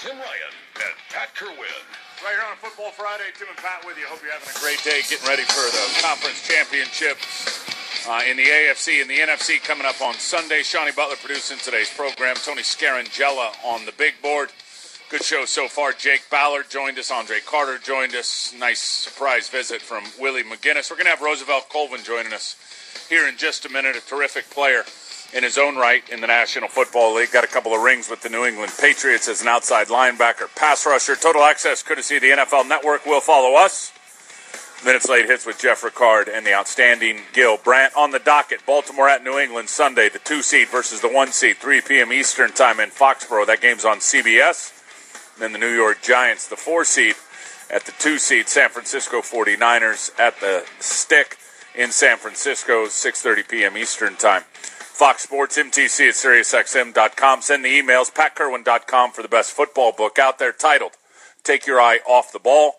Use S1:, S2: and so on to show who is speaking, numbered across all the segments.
S1: Tim Ryan and Pat Kerwin.
S2: Right here on Football Friday, Tim and Pat with you. Hope you're having a great day getting ready for the conference championship in the AFC and the NFC coming up on Sunday. Shawnee Butler producing today's program. Tony Scarangella on the big board. Good show so far. Jake Ballard joined us. Andre Carter joined us. Nice surprise visit from Willie McGinnis. We're going to have Rosevelt Colvin joining us here in just a minute. A terrific player in his own right in the National Football League. Got a couple of rings with the New England Patriots as an outside linebacker, pass rusher. Total access courtesy of the NFL Network will follow us. Minutes Late Hits with Jeff Ricard and the outstanding Gil Brandt. On the docket, Baltimore at New England Sunday, the 2 seed versus the 1 seed, 3 p.m. Eastern time in Foxborough. That game's on CBS. Then the New York Giants, the 4 seed at the 2 seed, San Francisco 49ers at the Stick in San Francisco, 6:30 p.m. Eastern time. Fox Sports, MTC at SiriusXM.com. Send the emails, PatKerwin.com for the best football book out there titled, Take Your Eye Off the Ball,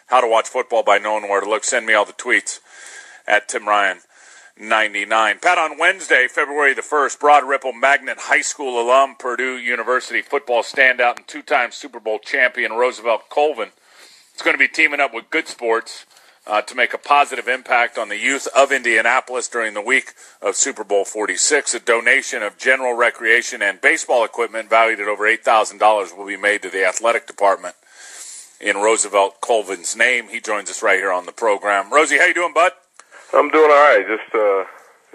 S2: How to Watch Football by Knowing Where to Look. Send me all the tweets at TimRyan99. Pat, on Wednesday, February the 1st, Broad Ripple Magnet High School alum, Purdue University football standout and 2-time Super Bowl champion Rosevelt Colvin is going to be teaming up with Good Sports to make a positive impact on the youth of Indianapolis during the week of Super Bowl 46. A donation of general recreation and baseball equipment valued at over $8,000 will be made to the athletic department in Rosevelt Colvin's name. He joins us right here on the program. Rosie, how you doing, bud?
S3: I'm doing all right. Just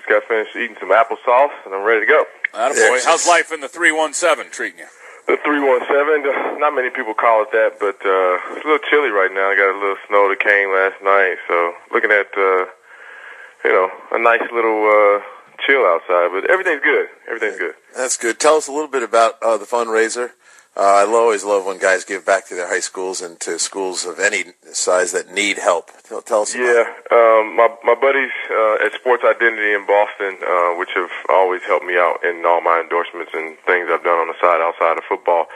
S3: got finished eating some applesauce, and I'm ready to go.
S2: Attaboy. How's life in the 317 treating you?
S3: The 317, not many people call it that, but it's a little chilly right now. I got a little snow that came last night, so looking at, a nice little chill outside, but everything's good. Everything's good.
S4: That's good. Tell us a little bit about the fundraiser. I always love when guys give back to their high schools and to schools of any size that need help. Tell us about it.
S3: My buddies at Sports Identity in Boston, which have always helped me out in all my endorsements and things I've done on the side outside of football,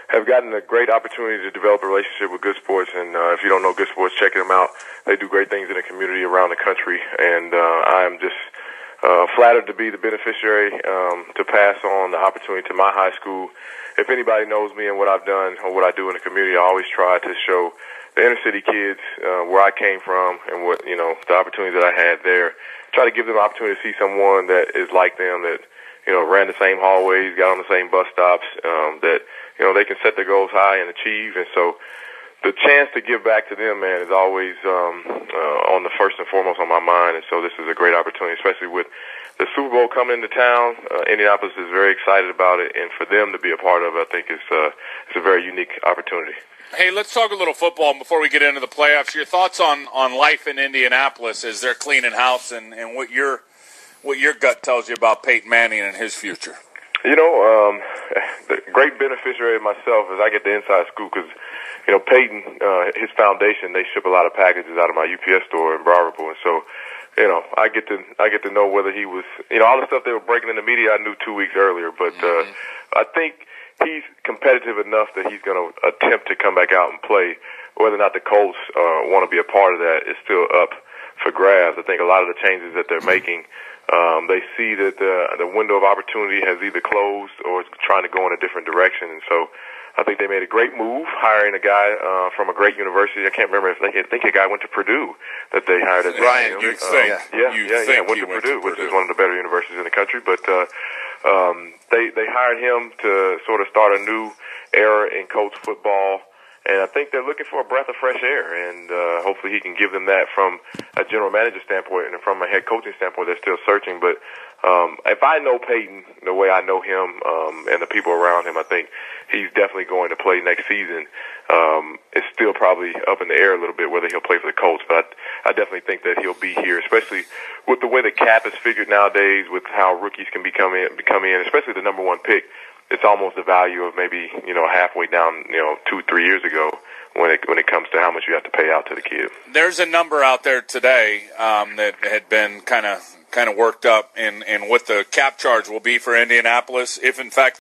S3: have gotten a great opportunity to develop a relationship with Good Sports. And if you don't know Good Sports, check them out. They do great things in the community around the country, and I am just flattered to be the beneficiary to pass on the opportunity to my high school. If anybody knows me and what I've done or what I do in the community, I always try to show the inner city kids where I came from and what, the opportunities that I had there. Try to give them an opportunity to see someone that is like them, that, ran the same hallways, got on the same bus stops, that, they can set their goals high and achieve. And so the chance to give back to them, man, is always on the first and foremost on my mind. And so this is a great opportunity, especially with the Super Bowl coming into town. Indianapolis is very excited about it, and for them to be a part of it, I think it's a very unique opportunity.
S2: Hey, let's talk a little football before we get into the playoffs. Your thoughts on life in Indianapolis as they're cleaning house, and what your gut tells you about Peyton Manning and his future. The great beneficiary of myself is I get the inside scoop because, Peyton, his foundation, they ship a lot of packages out of my UPS store in Broad Ripple, and so, I get to know whether he was, all the stuff they were breaking in the media I knew 2 weeks earlier, but I think he's competitive enough that he's going to attempt to come back out and play. Whether or not the Colts want to be a part of that is still up for grabs. I think a lot of the changes that they're making, they see that the window of opportunity has either closed or is trying to go in a different direction, and so I think they made a great move hiring a guy from a great university. I can't remember if I think a guy went to Purdue that they hired as Ryan. You think?
S3: Went to Purdue, which is one of the better universities in the country. But they hired him to sort of start a new era in Colts football, and I think they're looking for a breath of fresh air. And hopefully he can give them that from a general manager standpoint, and from a head coaching standpoint, they're still searching. But if I know Peyton the way I know him and the people around him, I think he's definitely going to play next season. It's still probably up in the air a little bit whether he'll play for the Colts, but I definitely think that he'll be here, especially with the way the cap is figured nowadays, with how rookies can come in, especially the number one pick. It's almost the value of maybe, halfway down, 2-3 years ago when it comes to how much you have to pay out to the kid.
S2: There's a number out there today that had been kind of worked up in what the cap charge will be for Indianapolis if, in fact,